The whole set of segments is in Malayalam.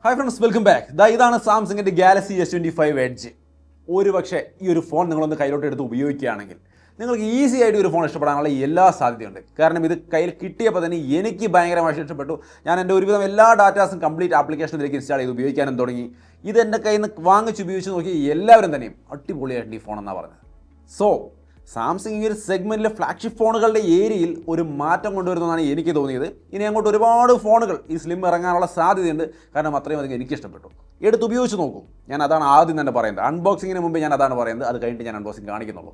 Hi friends, welcome back. ഇതാണ് സാംസങ്ങിൻ്റെ ഗാലക്സി S25 എഡ്ജ്. ഒരു പക്ഷേ ഈ ഒരു ഫോൺ നിങ്ങളൊന്ന് കയ്യിലോട്ട് എടുത്ത് ഉപയോഗിക്കുകയാണെങ്കിൽ നിങ്ങൾക്ക് ഈസി ആയിട്ട് ഒരു ഫോൺ ഇഷ്ടപ്പെടാനുള്ള എല്ലാ സാധ്യതയുണ്ട്. കാരണം ഇത് കയ്യിൽ കിട്ടിയപ്പോൾ തന്നെ എനിക്ക് ഭയങ്കരമായിട്ട് ഇഷ്ടപ്പെട്ടു. ഞാൻ എൻ്റെ ഒരുവിധം എല്ലാ ഡാറ്റാസും കംപ്ലീറ്റ് ആപ്ലിക്കേഷൻ ഇതിലേക്ക് ഇൻസ്റ്റാൾ ചെയ്ത് ഉപയോഗിക്കാനും തുടങ്ങി. ഇത് എൻ്റെ കയ്യിൽ നിന്ന് വാങ്ങിച്ച് ഉപയോഗിച്ച് നോക്കി എല്ലാവരും തന്നെയും അടിപൊളിയായിട്ട് ഈ ഫോൺ എന്നാണ് പറഞ്ഞത്. സോ സാംസങ് ഈ ഒരു സെഗ്മെൻറ്റിലെ ഫ്ലാഗ്ഷിപ്പ് ഫോണുകളുടെ ഏരിയയിൽ ഒരു മാറ്റം കൊണ്ടുവരുന്നതാണ് എനിക്ക് തോന്നിയത്. ഇനി അങ്ങോട്ട് ഒരുപാട് ഫോണുകൾ ഈ സ്ലിം ഇറങ്ങാനുള്ള സാധ്യതയുണ്ട്. കാരണം അത്രയും അധികം എനിക്ക് ഇഷ്ടപ്പെട്ടു. എടുത്ത് ഉപയോഗിച്ച് നോക്കൂ. ഞാൻ അതാണ് ആദ്യം തന്നെ പറയുന്നത്. അൺബോക്സിങ്ങിന് മുമ്പ് ഞാൻ അതാണ് പറയുന്നത്. അത് കഴിഞ്ഞിട്ട് ഞാൻ അൺബോക്സിങ് കാണിക്കുന്നുള്ളൂ.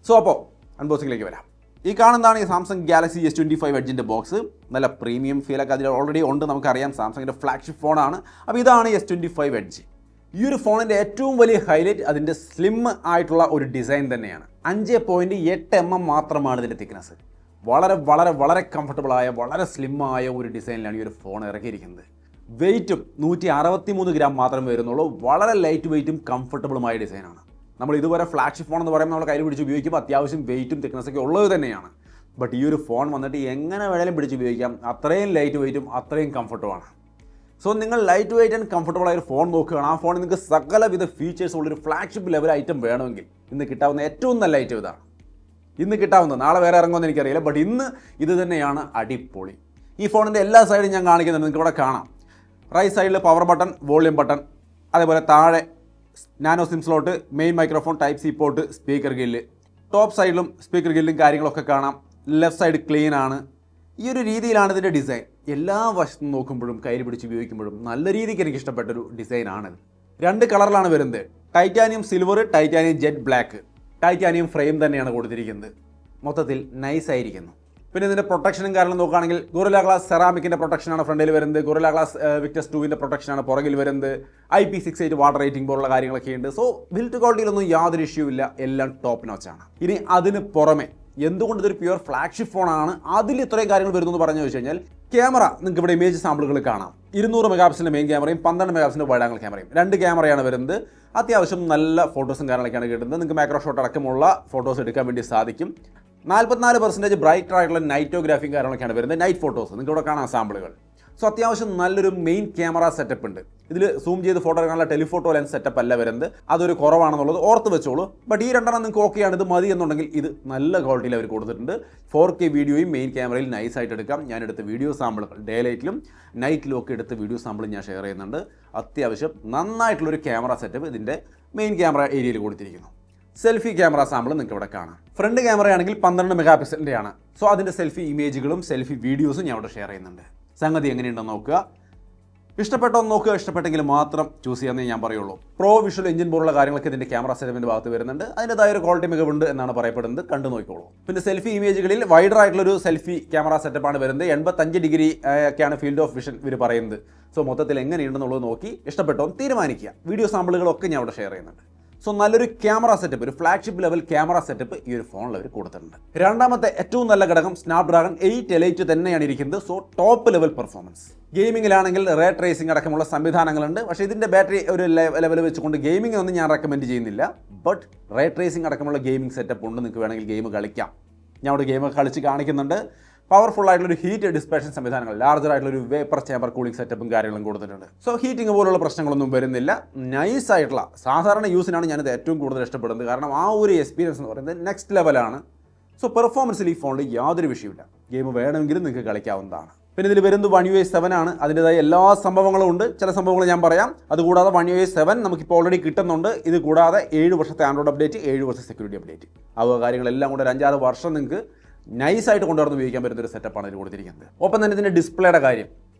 സോ അപ്പോൾ അൺബോക്സിങ്ങിലേക്ക് വരാം. ഈ കാണുന്നതാണ് ഈ സാംസങ് ഗാലക്സി S25 എഡ്ജിൻ്റെ ബോക്സ്. നല്ല പ്രീമിയം ഫീലൊക്കെ അതിൽ ഓൾറെഡി ഉണ്ട്. നമുക്കറിയാം സാംസങ്ങിൻ്റെ ഫ്ലാഗ്ഷിപ്പ് ഫോണാണ്. അപ്പോൾ ഇതാണ് S25 എഡ്ജ്. ഈ ഒരു ഫോണിൻ്റെ ഏറ്റവും വലിയ ഹൈലൈറ്റ് അതിൻ്റെ സ്ലിം ആയിട്ടുള്ള ഒരു ഡിസൈൻ തന്നെയാണ്. 5.8 mm മാത്രമാണ് ഇതിൻ്റെ തിക്നെസ്. വളരെ വളരെ വളരെ കംഫർട്ടബിളായ വളരെ സ്ലിമ്മായ ഒരു ഡിസൈനിലാണ് ഈ ഒരു ഫോൺ ഇറക്കിയിരിക്കുന്നത്. വെയ്റ്റും 163 ഗ്രാം മാത്രമേ വരുന്നുള്ളൂ. വളരെ ലൈറ്റ് വെയ്റ്റും കംഫർട്ടബിളുമായ ഡിസൈനാണ്. നമ്മൾ ഇതുവരെ ഫ്ലാഗ്ഷിപ്പ് ഫോൺ എന്ന് പറയുമ്പോൾ നമ്മൾ കയ്യിൽ പിടിച്ച് ഉപയോഗിക്കുമ്പോൾ അത്യാവശ്യം വെയ്റ്റും തിക്നെസ്സൊക്കെ ഉള്ളത് തന്നെയാണ്. ബട്ട് ഈ ഒരു ഫോൺ വന്നിട്ട് എങ്ങനെ വേണേലും പിടിച്ച് ഉപയോഗിക്കാം. അത്രയും ലൈറ്റ് വെയ്റ്റും അത്രയും കംഫർട്ടുമാണ്. സോ നിങ്ങൾ ലൈറ്റ് വെയ്റ്റ് ആൻഡ് കംഫർട്ടബിൾ ആയ ഒരു ഫോൺ നോക്കുകയാണ്. ആ ഫോണിൽ നിങ്ങൾക്ക് സകലവിധ ഫീച്ചേഴ്സ് ഉള്ളൊരു ഫ്ലാഗ്ഷിപ്പ് ലെവൽ ഐറ്റം വേണമെങ്കിൽ ഇന്ന് കിട്ടാവുന്ന ഏറ്റവും നല്ല ഐറ്റം ഇതാണ്. ഇന്ന് കിട്ടാവുന്നത്, നാളെ വേറെ ഇറങ്ങുമെന്ന് എനിക്കറിയില്ല. ബട്ട് ഇന്ന് ഇത് തന്നെയാണ് അടിപൊളി. ഈ ഫോണിൻ്റെ എല്ലാ സൈഡും ഞാൻ കാണിക്കുന്നുണ്ട്. നിങ്ങൾക്ക് ഇവിടെ കാണാം. റൈറ്റ് സൈഡിൽ പവർ ബട്ടൺ, വോളിയം ബട്ടൺ, അതേപോലെ താഴെ nano SIM slot, main microphone, type C port, speaker Gill. Top സൈഡിലും സ്പീക്കർ ഗില്ലും കാര്യങ്ങളൊക്കെ കാണാം. ലെഫ്റ്റ് സൈഡ് ക്ലീൻ ആണ്. ഈ ഒരു രീതിയിലാണ് ഇതിൻ്റെ ഡിസൈൻ. എല്ലാ വശത്തും നോക്കുമ്പോഴും കയ്യിൽ പിടിച്ച് ഉപയോഗിക്കുമ്പോഴും നല്ല രീതിക്ക് എനിക്ക് ഇഷ്ടപ്പെട്ടൊരു ഡിസൈനാണ്. 2 കളറിലാണ് വരുന്നത്. Titanium silver, titanium jet black. Titanium frame തന്നെയാണ് കൊടുത്തിരിക്കുന്നത്. മൊത്തത്തിൽ നൈസായിരിക്കുന്നു. പിന്നെ ഇതിൻ്റെ പ്രൊട്ടക്ഷനും കാരണം നോക്കുകയാണെങ്കിൽ ഗൊറില്ല ഗ്ലാസ് സെറാമിക്കിൻ്റെ പ്രൊട്ടക്ഷനാണ് ഫ്രണ്ടിൽ വരുന്നത്. ഗൊറില്ല ഗ്ലാസ് വിക്ടസ് 2ൻ്റെ പ്രൊട്ടക്ഷനാണ് പുറകിൽ വരുന്നത്. IP68 വാട്ടർ റേറ്റിംഗ് പോലുള്ള കാര്യങ്ങളൊക്കെ ഉണ്ട്. സോ ബിൽറ്റ് ക്വാളിറ്റിയിലൊന്നും യാതൊരു ഇഷ്യൂ ഇല്ല. എല്ലാം ടോപ്പ് നോച്ചാണ്. ഇനി അതിന് പുറമെ എന്തുകൊണ്ട് ഇതൊരു പ്യുവർ ഫ്ലാഗ്ഷിപ്പ് ഫോണാണ്, അതിൽ ഇത്രയും കാര്യങ്ങൾ വരുന്നു എന്ന് പറഞ്ഞു വെച്ച് കഴിഞ്ഞാൽ ക്യാമറ നിങ്ങൾക്ക് ഇവിടെ ഇമേജ് സാമ്പിളുകൾ കാണാം. 200 മെഗാപിക്സലിൻ്റെ മെയിൻ ക്യാമറയും 12 മെഗാപിക്സലിൻ്റെ വൈഡ് ആംഗിൾ ക്യാമറയും 2 ക്യാമറയാണ് വരുന്നത്. അത്യാവശ്യം നല്ല ഫോട്ടോസും കാര്യങ്ങളൊക്കെയാണ് കിട്ടുന്നത്. നിങ്ങൾക്ക് മാക്രോ ഷോട്ട് അടക്കമുള്ള ഫോട്ടോസ് എടുക്കാൻ വേണ്ടി സാധിക്കും. 44% ബ്രൈറ്റർ ആയിട്ടുള്ള നൈറ്റോഗ്രാഫിയും കാര്യങ്ങളൊക്കെയാണ് വരുന്നത്. നൈറ്റ് ഫോട്ടോസ് നിങ്ങൾക്ക് ഇവിടെ കാണാം സാമ്പിളുകൾ. സോ അത്യാവശ്യം നല്ലൊരു മെയിൻ ക്യാമറ സെറ്റപ്പ് ഉണ്ട്. ഇതിൽ സൂം ചെയ്ത് ഫോട്ടോ എടുക്കാനുള്ള ടെലിഫോട്ടോ ലെൻസ് സെറ്റപ്പ് അല്ല വരുന്നത്. അതൊരു കുറവാണെന്നുള്ളത് ഓർത്ത് വെച്ചോളൂ. ബട്ട് ഈ 2 നിങ്ങൾക്ക് ഓക്കെയാണ്, ഇത് മതി എന്നുണ്ടെങ്കിൽ ഇത് നല്ല ക്വാളിറ്റിയിൽ അവർ കൊടുത്തിട്ടുണ്ട്. 4K വീഡിയോയും മെയിൻ ക്യാമറയിൽ നൈസായിട്ട് എടുക്കാം. ഞാൻ എടുത്ത വീഡിയോ സാമ്പിളുകൾ ഡേ ലൈറ്റിലും നൈറ്റിലും ഒക്കെ എടുത്ത വീഡിയോ സാമ്പിളും ഞാൻ ഷെയർ ചെയ്യുന്നുണ്ട്. അത്യാവശ്യം നന്നായിട്ടുള്ളൊരു ക്യാമറ സെറ്റപ്പ് ഇതിൻ്റെ മെയിൻ ക്യാമറ ഏരിയയിൽ കൊടുത്തിരിക്കുന്നു. സെൽഫി ക്യാമറ സാമ്പിൾ നിങ്ങൾക്ക് ഇവിടെ കാണാം. ഫ്രണ്ട് ക്യാമറയാണെങ്കിൽ 12 മെഗാപിക്സലിൻ്റെ ആണ്. സോ അതിൻ്റെ സെൽഫി ഇമേജുകളും സെൽഫി വീഡിയോസും ഞാൻ ഇവിടെ ഷെയർ ചെയ്യുന്നുണ്ട്. സംഗതി എങ്ങനെയുണ്ടെന്ന് നോക്കുക. ഇഷ്ടപ്പെട്ടോ നോക്കുക. ഇഷ്ടപ്പെട്ടെങ്കിൽ മാത്രം ചൂസ് ചെയ്യാമെന്നേ ഞാൻ പറയുള്ളൂ. പ്രോ വിഷ്വൽ എഞ്ചിൻ പോലുള്ള കാര്യങ്ങളൊക്കെ ഇതിൻ്റെ ക്യാമറ സെറ്റപ്പിൻ്റെ ഭാഗത്ത് വരുന്നുണ്ട്. അതിൻ്റെതായ ഒരു ക്വാളിറ്റി മികവുണ്ട് എന്നാണ് പറയപ്പെടുന്നത്. കണ്ടു നോക്കിക്കോളൂ. പിന്നെ സെൽഫി ഇമേജുകളിൽ വൈഡർ ആയിട്ടുള്ളൊരു സെൽഫി ക്യാമറ സെറ്റപ്പാണ് വരുന്നത്. 85 ഡിഗ്രി ഒക്കെയാണ് ഫീൽഡ് ഓഫ് വിഷൻ ഇവർ പറയുന്നത്. സോ മൊത്തത്തിൽ എങ്ങനെയുണ്ടെന്നുള്ളത് നോക്കി ഇഷ്ടപ്പെട്ടോ തീരുമാനിക്കുക. വീഡിയോ സാമ്പിളുകളൊക്കെ ഞാൻ ഇവിടെ ഷെയർ ചെയ്യുന്നുണ്ട്. സോ നല്ലൊരു ക്യാമറ സെറ്റപ്പ്, ഒരു ഫ്ലാഗ്ഷിപ്പ് ലെവൽ ക്യാമറ സെറ്റപ്പ് ഈ ഒരു ഫോണിൽ അവർ കൊടുത്തിട്ടുണ്ട്. രണ്ടാമത്തെ ഏറ്റവും നല്ല ഘടകം സ്നാപ്ഡ്രാഗൺ 8 Elite തന്നെയാണ് ഇരിക്കുന്നത്. So top level performance. ഗെയിമിങ്ങിലാണെങ്കിൽ റേ ട്രേസിംഗ് അടക്കമുള്ള സംവിധാനങ്ങളുണ്ട്. പക്ഷേ ഇതിൻ്റെ ബാറ്ററി ഒരു ലെവൽ വെച്ചുകൊണ്ട് ഗെയിമിംഗ് ഒന്നും ഞാൻ റെക്കമെൻഡ് ചെയ്യുന്നില്ല. ബട്ട് റേ ട്രേസിംഗ് അടക്കമുള്ള ഗെയിമിംഗ് സെറ്റപ്പ് ഉണ്ട്. നിങ്ങൾക്ക് വേണമെങ്കിൽ ഗെയിം കളിക്കാം. ഞാൻ അവിടെ ഗെയിം കളിച്ച് കാണിക്കുന്നുണ്ട്. പവർഫുൾ ആയിട്ടുള്ളൊരു ഹീറ്റ് ഡിസ്പേഷൻ സംവിധാനങ്ങൾ, ലാർജർ ആയിട്ടുള്ളൊരു വേപ്പർ ചേമ്പർ കൂളിംഗ് സെറ്റപ്പും കാര്യങ്ങളും കൊടുത്തിട്ടുണ്ട്. സോ ഹീറ്റിംഗ് പോലുള്ള പ്രശ്നങ്ങളൊന്നും വരുന്നില്ല. നൈസ് ആയിട്ടുള്ള സാധാരണ യൂസിനാണ് ഞാനിത് ഏറ്റവും കൂടുതൽ ഇഷ്ടപ്പെടുന്നത്. കാരണം ആ ഒരു എക്സ്പീരിയൻസ് എന്ന് പറയുന്നത് നെക്സ്റ്റ് ലെവലാണ്. സോ പെർഫോമൻസിൽ ഈ ഫോണിൽ യാതൊരു വിഷയമില്ല. ഗെയിം വേണമെങ്കിലും നിങ്ങൾക്ക് കളിക്കാവുന്നതാണ്. പിന്നെ ഇതിൽ വരുന്നത് One UI 7 ആണ്. അതിൻ്റെതായ എല്ലാ സംഭവങ്ങളും ഉണ്ട്. ചില സംഭവങ്ങൾ ഞാൻ പറയാം. അതുകൂടാതെ One UI 7 നമുക്കിപ്പോൾ ഓൾറെഡി കിട്ടുന്നുണ്ട്. ഇത് കൂടാതെ 7 വർഷത്തെ ആൻഡ്രോയിഡ് അപ്ഡേറ്റ്, 7 വർഷത്തെ സെക്യൂരിറ്റി അപ്ഡേറ്റ്, ആ കാര്യങ്ങളെല്ലാം കൂടെ ഒരു 5-6 വർഷം നിങ്ങൾക്ക് നൈസായിട്ട് കൊണ്ടുവന്ന് ഉപയോഗിക്കാൻ പറ്റുന്ന ഒരു സെറ്റപ്പാണ് ഇതിൽ കൊടുത്തിരിക്കുന്നത്. ഒപ്പം തന്നെ ഇതിൻ്റെ ഡിസ്പ്ലേയുടെ കാര്യം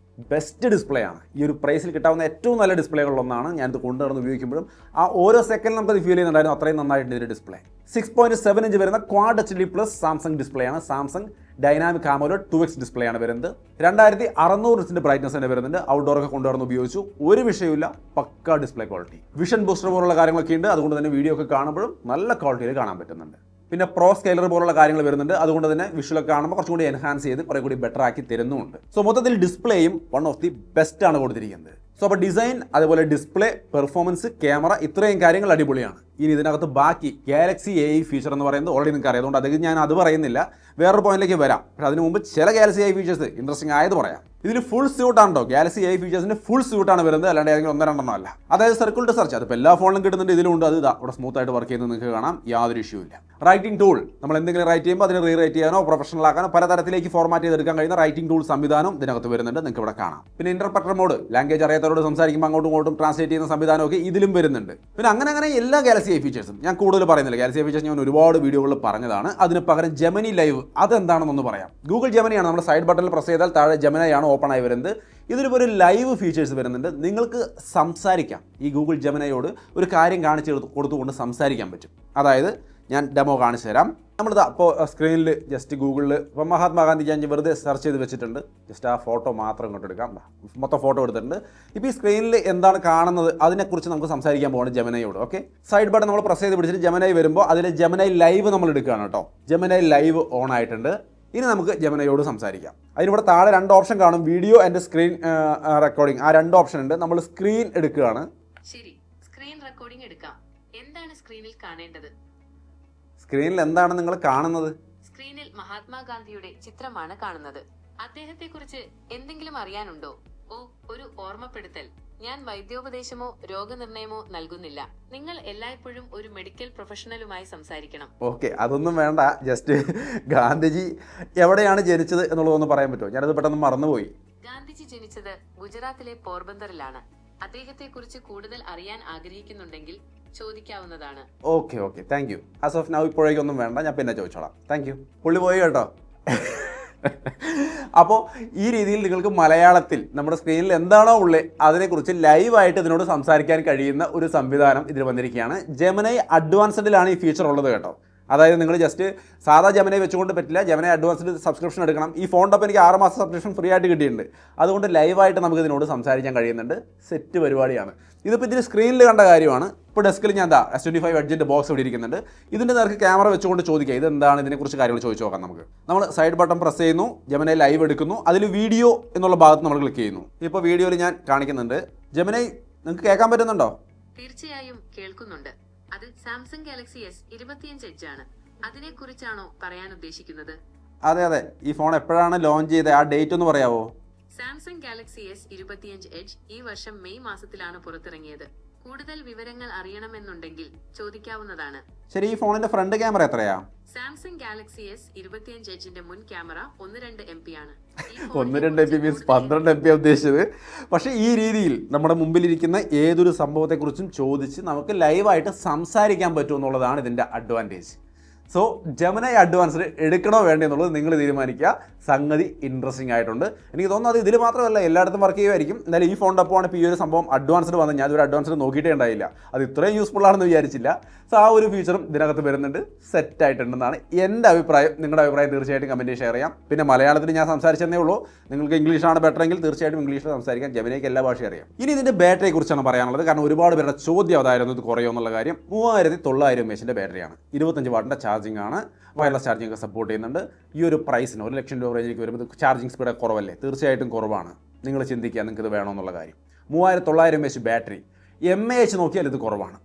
ബെസ്റ്റ് ഡിസ്പ്ലേ ആണ്. ഈ ഒരു പ്രൈസിൽ കിട്ടാവുന്ന ഏറ്റവും നല്ല ഡിസ്പ്ലേകളിലൊന്നാണ്. ഞാനിത് കൊണ്ടുവന്ന് ഉപയോഗിക്കുമ്പോഴും ആ ഓരോ സെക്കൻഡിൽ നമുക്കത് ഫീൽ ചെയ്യുന്നുണ്ടായിരുന്നു. അത്രയും നന്നായിട്ട് ഇതിൻ്റെ ഡിസ്പ്ലേ. 6.7 ഇഞ്ച് വരുന്ന ക്വാഡ് HD+ സാംസങ് ഡിസ്പ്ലേ ആണ്. Samsung dynamic AMOLED 2x display ആണ് വരുന്നത്. 2600 നിറ്റ്സിൻ്റെ ബ്രൈറ്റ്നസ് തന്നെ വരുന്നുണ്ട്. ഔട്ട്ഡോറൊക്കെ കൊണ്ടുവന്ന് ഉപയോഗിച്ചു, ഒരു വിഷയമില്ല. പക്ക ഡിസ്പ്ലേ ക്വാളിറ്റി. വിഷൻ ബൂസ്റ്റർ പോലുള്ള കാര്യങ്ങളൊക്കെ ഉണ്ട്. അതുകൊണ്ട് തന്നെ വീഡിയോ ഒക്കെ കാണുമ്പോഴും നല്ല ക്വാളിറ്റിയിൽ കാണാൻ പറ്റുന്നുണ്ട്. പിന്നെ പ്രോ സ്കെയിലർ പോലുള്ള കാര്യങ്ങൾ വരുന്നുണ്ട്. അതുകൊണ്ട് തന്നെ വിഷ്വലൊക്കെ കാണുമ്പോൾ കുറച്ചും കൂടി എൻഹാൻസ് ചെയ്ത് കുറേ കൂടി ബെറ്റർ ആക്കി തരുന്നുമുണ്ട്. സോ മൊത്തത്തിൽ ഡിസ്പ്ലേയും വൺ ഓഫ് ദി ബെസ്റ്റ് ആണ് കൊടുത്തിരിക്കുന്നത്. സോ അപ്പോൾ ഡിസൈൻ, അതുപോലെ ഡിസ്പ്ലേ, പെർഫോമൻസ്, ക്യാമറ, ഇത്രയും കാര്യങ്ങൾ അടിപൊളിയാണ്. ഇനി ഇതിനകത്ത് ബാക്കി ഗാലക്സി AI ഫീച്ചർ എന്ന് പറയുന്നത് ഓൾറെഡി നിങ്ങൾക്ക് അറിയാം, അതുകൊണ്ട് അധികം ഞാൻ അത് പറയുന്നില്ല, വേറൊരു പോയിന്റിലേക്ക് വരാം. പക്ഷേ അതിന് മുമ്പ് ചില ഗാലക്സി AI ഫീച്ചേഴ്സ് ഇൻട്രസ്റ്റിംഗ് ആയത് പറയാം. ഇതിൽ ഫുൾ സ്യൂട്ടാണ് കേട്ടോ, ഗാലക്സി AI ഫീച്ചേഴ്സിൻ്റെ ഫുൾ സ്യൂട്ടാണ് വരുന്നത്, അല്ലാണ്ട് ഏതെങ്കിലും 1-2 അല്ല. അതായത് സർക്കിൾ ടു സെർച്ച്, അതിപ്പോൾ എല്ലാ ഫോണിലും കിട്ടുന്നുണ്ട്, ഇതിലുണ്ട്. അത് ഇതാ ഇവിടെ സ്മൂത്ത് ആയിട്ട് വർക്ക് ചെയ്യുന്നത് നിങ്ങൾക്ക് കാണാം, യാതൊരു ഇഷ്യൂ ഇല്ല. റൈറ്റിംഗ് ടൂൾ, നമ്മൾ എന്തെങ്കിലും റൈറ്റ് ചെയ്യുമ്പോൾ അതിന് റീറൈറ്റ് ചെയ്യാനോ പ്രൊഫഷണൽ ആക്കാനോ പലതരത്തിലേക്ക് ഫോർമാറ്റ് ചെയ്തെടുക്കാൻ കഴിയുന്ന റൈറ്റിംഗ് ടൂൾ സംവിധാനം ഇതിനകത്ത് വരുന്നുണ്ട്, നിങ്ങൾക്ക് ഇവിടെ കാണാം. പിന്നെ ഇന്റർപ്രറ്റർ മോഡ്, ലാംഗ്വേജ് അറിയാത്തവരോട് സംസാരിക്കുമ്പോൾ അങ്ങോട്ടും ഇങ്ങോട്ടും ട്രാൻസ്ലേറ്റ് ചെയ്യുന്ന സംവിധാനമൊക്കെ ഇതിലും വരുന്നുണ്ട്. പിന്നെ അങ്ങനെ എല്ലാ ഗാലക്സി AI ഫീച്ചേഴ്സും ഞാൻ കൂടുതൽ പറയുന്നില്ല. ഗാലക്സി AI ഫീച്ചേഴ്സ് ഞാൻ ഒരുപാട് വീഡിയോകളിൽ പറഞ്ഞതാണ്. അതിന് പകരം ജെമിനി ലൈവ് അതെന്താണെന്നൊന്ന് പറയാം. ഗൂഗിൾ ജെമിനിയാണ്, നമ്മുടെ സൈഡ് ബട്ടണിൽ പ്രസ് ചെയ്താൽ താഴെ ജെമിനിയാണ് ഓപ്പൺ ആയി വരുന്നത്. ഇതിലിപ്പോൾ ഒരു ലൈവ് ഫീച്ചേഴ്സ് വരുന്നുണ്ട്. നിങ്ങൾക്ക് സംസാരിക്കാം, ഈ ഗൂഗിൾ ജെമിനിയോട് ഒരു കാര്യം കാണിച്ച് കൊടുത്തുകൊണ്ട് സംസാരിക്കാൻ പറ്റും. അതായത് ഞാൻ ഡെമോ കാണിച്ചു തരാം. നമ്മളിതാ അപ്പോൾ സ്ക്രീനിൽ ജസ്റ്റ് ഗൂഗിളിൽ ഇപ്പോൾ മഹാത്മാഗാന്ധി ഞാൻ വെറുതെ സെർച്ച് ചെയ്ത് വെച്ചിട്ടുണ്ട്. ജസ്റ്റ് ആ ഫോട്ടോ മാത്രം ഇങ്ങോട്ട് എടുക്കാം, മൊത്തം ഫോട്ടോ എടുത്തിട്ടുണ്ട്. ഇപ്പോൾ ഈ സ്ക്രീനിൽ എന്താണ് കാണുന്നത് അതിനെക്കുറിച്ച് നമുക്ക് സംസാരിക്കാൻ പോകണം ജെമിനിയോട്. ഓക്കെ, സൈഡ് ബട്ടൺ നമ്മൾ പ്രസ് ചെയ്ത് പിടിച്ചിട്ട് ജെമിനി വരുമ്പോൾ അതിൽ ജെമിനി ലൈവ് നമ്മൾ എടുക്കുകയാണ് കേട്ടോ. ജെമിനി ലൈവ് ഓൺ ആയിട്ടുണ്ട്. ഇനി നമുക്ക് ജെമിനിയോട് സംസാരിക്കാം. അതിനിവിടെ താഴെ 2 ഓപ്ഷൻ കാണും, വീഡിയോ ആൻഡ് സ്ക്രീൻ റെക്കോർഡിംഗ്. ആ 2 ഓപ്ഷൻ ഉണ്ട്. നമ്മൾ സ്ക്രീൻ എടുക്കുകയാണ്. ശരി, സ്ക്രീൻ റെക്കോർഡിംഗ് എടുക്കാം. എന്താണ് സ്ക്രീനിൽ കാണേണ്ടത്? സ്ക്രീനിൽ എന്താണ് നിങ്ങൾ കാണുന്നത്? സ്ക്രീനിൽ മഹാത്മാഗാന്ധിയുടെ ചിത്രമാണ് കാണുന്നത്. അദ്ദേഹത്തെക്കുറിച്ച് എന്തെങ്കിലും അറിയാനുണ്ടോ? ഓ, ഒരു ഓർമ്മപ്പെടുത്തൽ. ഞാൻ വൈദ്യോപദേശമോ രോഗനിർണയമോ നൽകുന്നില്ല. നിങ്ങൾ എല്ലായ്പ്പോഴും ഒരു മെഡിക്കൽ പ്രൊഫഷണലുമായി സംസാരിക്കണം. ഓക്കെ, അതൊന്നും വേണ്ട. ജസ്റ്റ് ഗാന്ധിജി എവിടെയാണ് ജനിച്ചത് എന്നുള്ളതൊന്ന് പറയാൻ പറ്റുമോ? ഞാനത് പെട്ടെന്ന് മറന്നുപോയി. ഗാന്ധിജി ജനിച്ചത് ഗുജറാത്തിലെ പോർബന്തറിലാണ്. അദ്ദേഹത്തെക്കുറിച്ച് കൂടുതൽ അറിയാൻ ആഗ്രഹിക്കുന്നുണ്ടെങ്കിൽ ചോദിക്കാവുന്നതാണ്. Okay, thank you. As of now ഇപ്പോഴേക്കൊന്നും വേണ്ട, ഞാൻ പിന്നെ ചോദിച്ചോളാം. Thank you. പുള്ളി പോയി കേട്ടോ. അപ്പോൾ ഈ രീതിയിൽ നിങ്ങൾക്ക് മലയാളത്തിൽ നമ്മുടെ സ്ക്രീനിൽ എന്താണോ ഉള്ളത് അതിനെക്കുറിച്ച് ലൈവായിട്ട് ഇതിനോട് സംസാരിക്കാൻ കഴിയുന്ന ഒരു സംവിധാനം ഇതിൽ വന്നിരിക്കുകയാണ്. ജെമിനി അഡ്വാൻസ്ഡിലാണ് ഈ ഫീച്ചർ ഉള്ളത് കേട്ടോ. അതായത് നിങ്ങൾ ജസ്റ്റ് സാധാ ജെമിനി വെച്ചുകൊണ്ട് പറ്റില്ല, ജെമിനി അഡ്വാൻസ്ഡ് സബ്സ്ക്രിപ്ഷൻ എടുക്കണം. ഈ ഫോണിൻ്റെ ഒപ്പം എനിക്ക് 6 മാസം സബ്സ്ക്രിപ്ഷൻ ഫ്രീ ആയിട്ട് കിട്ടിയിട്ടുണ്ട്. അതുകൊണ്ട് ലൈവായിട്ട് നമുക്ക് ഇതിനോട് സംസാരിക്കാൻ കഴിയുന്നുണ്ട്. സെറ്റ് പരിപാടിയാണ്. ഇതിപ്പോൾ ഇതിന് സ്ക്രീനിൽ കണ്ട കാര്യമാണ്. ഇപ്പോൾ ഡെസ്കിൽ ഞാൻ S25 എഡ്ജിൻ്റെ ബോക്സ് ഇവിടെ ഇരിക്കുന്നുണ്ട്. ഇതിൻ്റെ നേർക്ക് ക്യാമറ വെച്ചുകൊണ്ട് ചോദിക്കുക ഇതെന്താണ്, ഇതിനെക്കുറിച്ച് കാര്യങ്ങൾ ചോദിച്ചു നോക്കാം നമുക്ക്. നമ്മൾ സൈഡ് ബട്ടൺ പ്രസ് ചെയ്യുന്നു, ജെമിനി ലൈവ് എടുക്കുന്നു, അതിൽ വീഡിയോ എന്നുള്ള ഭാഗത്ത് നമ്മൾ ക്ലിക്ക് ചെയ്യുന്നു. ഇപ്പോൾ വീഡിയോയിൽ ഞാൻ കാണിക്കുന്നുണ്ട്. ജെമിനി നിങ്ങൾക്ക് കേൾക്കാൻ പറ്റുന്നുണ്ടോ? തീർച്ചയായും കേൾക്കുന്നുണ്ട്. അത് സാംസങ് ഗാലക്സി S25 എഡ്ജ് ആണ്. അതിനെക്കുറിച്ചാണോ പറയാൻ ഉദ്ദേശിക്കുന്നത്? അതെ. ഈ ഫോൺ എപ്പോഴാണ് ലോഞ്ച് ചെയ്തത്, ആ ഡേറ്റ് ഒന്ന് പറയാവോ? സാംസങ് ഗാലക്സി S25 എഡ്ജ് ഈ വർഷം മെയ് മാസത്തിലാണ് പുറത്തിറങ്ങിയത്. കൂടുതൽ വിവരങ്ങൾ അറിയണമെന്നുണ്ടെങ്കിൽ ചോദിക്കാവുന്നതാണ്. ശരി, ഈ ഫോണിന്റെ ഫ്രണ്ട് ക്യാമറ എത്രയാ? സാംസങ് ഗാലക്സി S25 എഡ്ജിന്റെ മുൻ ക്യാമറ 1.2 MP ആണ്. 1.2 MP മീൻസ് 12 MP ഉദ്ദേശിച്ചത്. പക്ഷേ ഈ രീതിയിൽ നമ്മുടെ മുമ്പിലിരിക്കുന്ന ഏതൊരു സംഭവത്തെക്കുറിച്ചും ചോദിച്ച് നമുക്ക് ലൈവായിട്ട് സംസാരിക്കാൻ പറ്റുമെന്നുള്ളതാണ് ഇതിൻ്റെ അഡ്വാൻറ്റേജ്. സോ ജെമിനി അഡ്വാൻസ്ഡ് എടുക്കണോ വേണ്ടേ എന്നുള്ളത് നിങ്ങൾ തീരുമാനിക്കുക. സംഗതി ഇൻട്രസ്റ്റിംഗ് ആയിട്ടുണ്ട്. എനിക്ക് തോന്നുന്നത് അത് ഇതിൽ മാത്രമല്ല എല്ലായിടത്തും വർക്ക് ചെയ്യുമായിരിക്കും. എന്നാലും ഈ ഫോണിൻ്റെ ഒപ്പമാണ് ഇപ്പോൾ ഈ ഒരു സംഭവം അഡ്വാൻസ്ഡ് വന്നത്. ഞാൻ ഒരു അഡ്വാൻസ്ഡ് നോക്കിയിട്ടേ ഉണ്ടായില്ല, അത് ഇത്രയും യൂസ്ഫുൾ ആണെന്ന് വിചാരിച്ചില്ല. സോ ആ ഒരു ഫീച്ചറും ഇതിനകത്ത് വരുന്നുണ്ട്. സെറ്റ് ആയിട്ടുണ്ടെന്നാണ് എൻ്റെ അഭിപ്രായം. നിങ്ങളുടെ അഭിപ്രായം തീർച്ചയായിട്ടും കമൻറ്റ് ഷെയർ ചെയ്യാം. പിന്നെ മലയാളത്തിൽ ഞാൻ സംസാരിച്ചതേ ഉള്ളൂ. നിങ്ങൾക്ക് ഇംഗ്ലീഷാണ് ബെറ്റർ എങ്കിൽ തീർച്ചയായിട്ടും ഇംഗ്ലീഷിൽ സംസാരിക്കാം. ജെമിനിക്ക് എല്ലാ ഭാഷയും അറിയാം. ഇനി ഇതിൻ്റെ ബാറ്ററിയെ കുറിച്ചാണ് പറയാനുള്ളത്. കാരണം ഒരുപാട് പേരുടെ ചോദ്യം അതായിരുന്നു, ഇത് കുറയോ എന്നുള്ള കാര്യം. 3900 mAh ബാറ്ററിയാണ്, 25 വാട്ടിൻ്റെ ചാർജിങ് ആണ്, വയർലെസ് ചാർജിങ് ഒക്കെ സപ്പോർട്ട് ചെയ്യുന്നുണ്ട്. ഈ ഒരു പ്രൈസിന് 1 ലക്ഷം രൂപ റേഞ്ചിലേക്ക് വരുമ്പോൾ ചാർജിങ് സ്പീഡ് കുറവല്ലേ? തീർച്ചയായിട്ടും കുറവാണ്. നിങ്ങൾ ചിന്തിക്കുക നിങ്ങൾക്ക് ഇത് വേണമെന്നുള്ള കാര്യം. 3900 mAh ബാറ്ററി, mAh നോക്കിയാൽ ഇത് കുറവാണ്.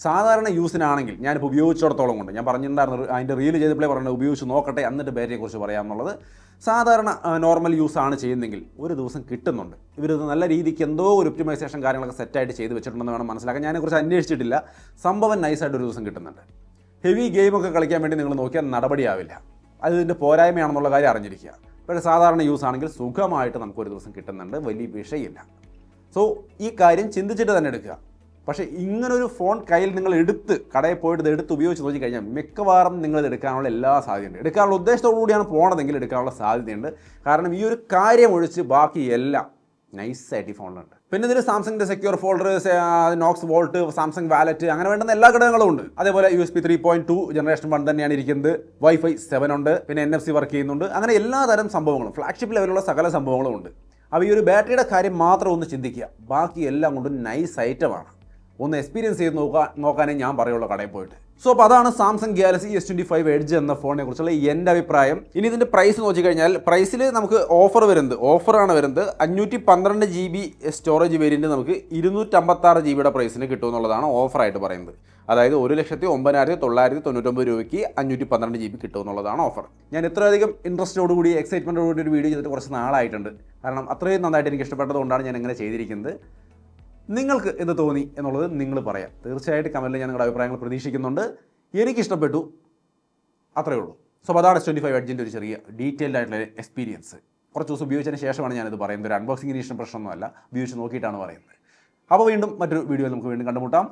സാധാരണ യൂസിനാണെങ്കിൽ ഞാനിപ്പോൾ ഉപയോഗിച്ചിടത്തോളം കൊണ്ട് ഞാൻ പറഞ്ഞിട്ടുണ്ടായിരുന്നു, അതിൻ്റെ റീൽ ചെയ്തപ്പോഴേ പറഞ്ഞത് ഉപയോഗിച്ച് നോക്കട്ടെ എന്നിട്ട് ബാറ്ററിയെക്കുറിച്ച് പറയാമെന്നുള്ളത്. സാധാരണ നോർമൽ യൂസാണ് ചെയ്യുന്നതെങ്കിൽ ഒരു ദിവസം കിട്ടുന്നുണ്ട്. ഇവരിത് നല്ല രീതിക്ക് എന്തോ ഒരു ഒപ്റ്റിമൈസേഷൻ കാര്യങ്ങളൊക്കെ സെറ്റായിട്ട് ചെയ്ത് വെച്ചിട്ടുണ്ടെന്ന് വേണം മനസ്സിലാക്കാൻ. ഞാനെക്കുറിച്ച് അന്വേഷിച്ചിട്ടില്ല. സംഭവം നൈസായിട്ട് ഒരു ദിവസം കിട്ടുന്നുണ്ട്. ഹെവി ഗെയിമൊക്കെ കളിക്കാൻ വേണ്ടി നിങ്ങൾ നോക്കിയാൽ നടപടിയാവില്ല. അത് ഇതിൻ്റെ പോരായ്മയാണെന്നുള്ള കാര്യം അറിഞ്ഞിരിക്കുക. പക്ഷേ സാധാരണ യൂസ് ആണെങ്കിൽ സുഖമായിട്ട് നമുക്കൊരു ദിവസം കിട്ടുന്നുണ്ട്, വലിയ വിഷയമില്ല. സോ ഈ കാര്യം ചിന്തിച്ചിട്ട് തന്നെ എടുക്കുക. പക്ഷേ ഇങ്ങനൊരു ഫോൺ കയ്യിൽ നിങ്ങൾ എടുത്ത് കടയിൽ പോയിട്ട് ഇത് എടുത്ത് ഉപയോഗിച്ച് നോക്കി കഴിഞ്ഞാൽ മിക്കവാറും നിങ്ങളിത് എടുക്കാനുള്ള എല്ലാ സാധ്യതയുണ്ട്. എടുക്കാനുള്ള ഉദ്ദേശത്തോടു കൂടിയാണ് പോകണതെങ്കിൽ എടുക്കാനുള്ള സാധ്യതയുണ്ട്. കാരണം ഈ ഒരു കാര്യം ഒഴിച്ച് ബാക്കി എല്ലാം നൈസായിട്ട് ഈ ഫോണിലുണ്ട്. പിന്നെ ഇതിൽ സാംസങ്ങിൻ്റെ secure folder, Knox vault, Samsung wallet, അങ്ങനെ വേണ്ടുന്ന എല്ലാ ഘടകങ്ങളും ഉണ്ട്. അതേപോലെ USB 3.2 ജനറേഷൻ 1 തന്നെയാണ് ഇരിക്കുന്നത്. Wi-Fi 7 ഉണ്ട്. പിന്നെ NFC വർക്ക് ചെയ്യുന്നുണ്ട്. അങ്ങനെ എല്ലാ തരം സംഭവങ്ങളും ഫ്ലാഗ്ഷിപ്പ് ലെവലുള്ള സകല സംഭവങ്ങളും ഉണ്ട്. അപ്പോൾ ഈ ഒരു ബാറ്ററിയുടെ കാര്യം മാത്രം ഒന്ന് ചിന്തിക്കുക. ബാക്കി എല്ലാം കൊണ്ടും നൈസ് ഐറ്റമാണ്. ഒന്ന് എക്സ്പീരിയൻസ് ചെയ്ത് നോക്കാനേ ഞാൻ പറയുള്ളൂ കടയിൽ പോയിട്ട്. സോ അപ്പോൾ അതാണ് സാംസങ് ഗാലക്സി S25 എഡ്ജ് എന്ന ഫോണിനെ കുറിച്ചുള്ള എൻ്റെ അഭിപ്രായം. ഇനി ഇതിൻ്റെ പ്രൈസ് നോക്കിക്കഴിഞ്ഞാൽ പ്രൈസിൽ നമുക്ക് ഓഫറാണ് വരുന്നത് 512 GB സ്റ്റോറേജ് വേരിയൻറ്റ് നമുക്ക് 256 GB പ്രൈസിന് കിട്ടുമെന്നുള്ളതാണ് ഓഫറായിട്ട് പറയുന്നത്. അതായത് 1,09,999 രൂപയ്ക്ക് 512 GB കിട്ടുമെന്നുള്ളതാണ് ഓഫർ. ഞാൻ ഇത്രയധികം ഇൻട്രസ്റ്റോടുകൂടി എക്സൈറ്റ്മെൻറ്റോടുകൂടി ഒരു വീഡിയോ ചെയ്തിട്ട് കുറച്ച് നാളായിട്ടുണ്ട്. കാരണം അത്രയും നന്നായിട്ട് എനിക്ക് ഇഷ്ടപ്പെട്ടതുകൊണ്ടാണ് ഞാൻ ഇങ്ങനെ ചെയ്തിരിക്കുന്നത്. നിങ്ങൾക്ക് എന്ത് തോന്നി എന്നുള്ളത് നിങ്ങൾ പറയാം. തീർച്ചയായിട്ടും കമൻറ്റിൽ ഞാൻ നിങ്ങളുടെ അഭിപ്രായങ്ങൾ പ്രതീക്ഷിക്കുന്നുണ്ട്. എനിക്കിഷ്ടപ്പെട്ടു, അത്രയേ ഉള്ളൂ. സോ അതാണ് S25 എഡ്ജിൻ്റെ ഒരു ചെറിയ ഡീറ്റെയിൽഡ് ആയിട്ടുള്ള എക്സ്പീരിയൻസ്. കുറച്ച് ദിവസം ഉപയോഗിച്ചതിന് ശേഷമാണ് ഞാനിത് പറയുന്നത്. ഒരു അൺബോക്സിങ്ങിന് ഇഷ്ടം പ്രശ്നമൊന്നുമല്ല, ഉപയോഗിച്ച് നോക്കിയിട്ടാണ് പറയുന്നത്. അപ്പോൾ വീണ്ടും മറ്റൊരു വീഡിയോയിൽ നമുക്ക് വീണ്ടും കണ്ടുമുട്ടാം.